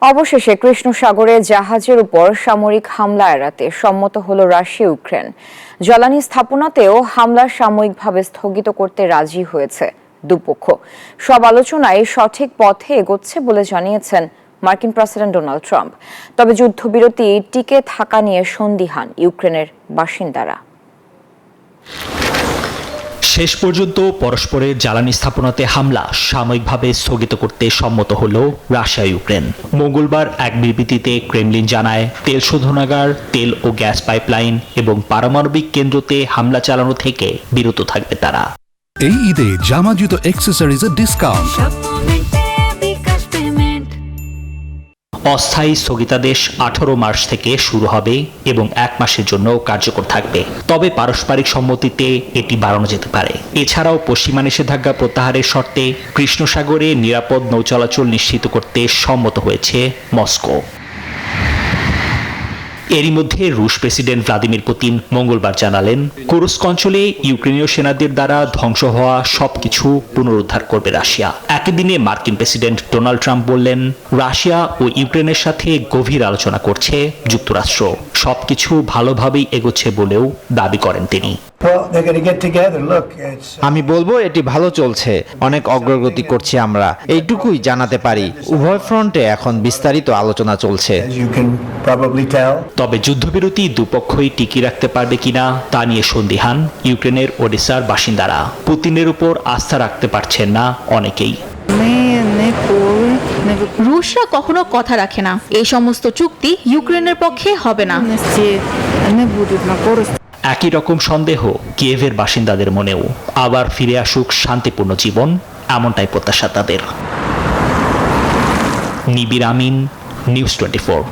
অবশেষে কৃষ্ণ সাগরে জাহাজের উপর সামরিক হামলা এড়াতে সম্মত হলো রাশিয়া ইউক্রেন। জ্বালানি স্থাপনাতেও হামলা সাময়িকভাবে স্থগিত করতে রাজি হয়েছে দুপক্ষ। সব আলোচনায় সঠিক পথে এগোচ্ছে বলে জানিয়েছেন মার্কিন প্রেসিডেন্ট ডোনাল্ড ট্রাম্প। তবে যুদ্ধবিরতি টিকে থাকা নিয়ে সন্দিহান ইউক্রেনের বাসিন্দারা। শেষ পর্যন্ত পরস্পরের জ্বালানি স্থাপনাতে হামলা সাময়িকভাবে স্থগিত করতে সম্মত হল রাশিয়া ইউক্রেন। মঙ্গলবার এক বিবৃতিতে ক্রেমলিন জানায়, তেল শোধনাগার, তেল ও গ্যাস পাইপলাইন এবং পারমাণবিক কেন্দ্রতে হামলা চালানো থেকে বিরত থাকবে তারা। এই ঈদে জামা জুতো অ্যাক্সেসরিজের ডিসকাউন্ট। অস্থায়ী স্থগিতাদেশ 18 মার্চ থেকে শুরু হবে এবং 1 মাসের জন্য কার্যকর থাকবে। তবে পারস্পরিক সম্মতিতে এটি বাড়ানো যেতে পারে। এছাড়াও পশ্চিমা নিষেধাজ্ঞা প্রত্যাহারের শর্তে কৃষ্ণ সাগরে নিরাপদ নৌ চলাচল নিশ্চিত করতে সম্মত হয়েছে মস্কো। এরই মধ্যে রুশ প্রেসিডেন্ট ভ্লাদিমির পুতিন মঙ্গলবার জানালেন, কুরস্ক অঞ্চলে ইউক্রেনীয় সেনাদের দ্বারা ধ্বংস হওয়া সবকিছু পুনরুদ্ধার করবে রাশিয়া। একই দিনে মার্কিন প্রেসিডেন্ট ডোনাল্ড ট্রাম্প বললেন, রাশিয়া ও ইউক্রেনের সাথে গভীর আলোচনা করছে যুক্তরাষ্ট্র। সবকিছু ভালোভাবেই এগোচ্ছে বলেও দাবি করেন তিনি। আমি বলবো এটি ভালো চলছে, অনেক অগ্রগতি করছি আমরা, এইটুকুই জানাতে পারি। উভয় ফ্রন্টে এখন বিস্তারিত আলোচনা চলছে। তবে যুদ্ধবিরতি দুপক্ষই টিকিয়ে রাখতে পারবে কিনা তা নিয়ে সন্দিহান ইউক্রেনের ওডেসার বাসিন্দারা। পুতিনের উপর আস্থা রাখতে পারছেন না অনেকেই। রুশরা কখনো কথা রাখে না, এই সমস্ত চুক্তি ইউক্রেনের পক্ষে হবে না। একই রকম সন্দেহ কিয়েভের বাসিন্দাদের মনেও। আবার ফিরে আসুক শান্তিপূর্ণ জীবন, এমনটাই প্রত্যাশা তাদের। নিবির আমিন, নিউজ 24।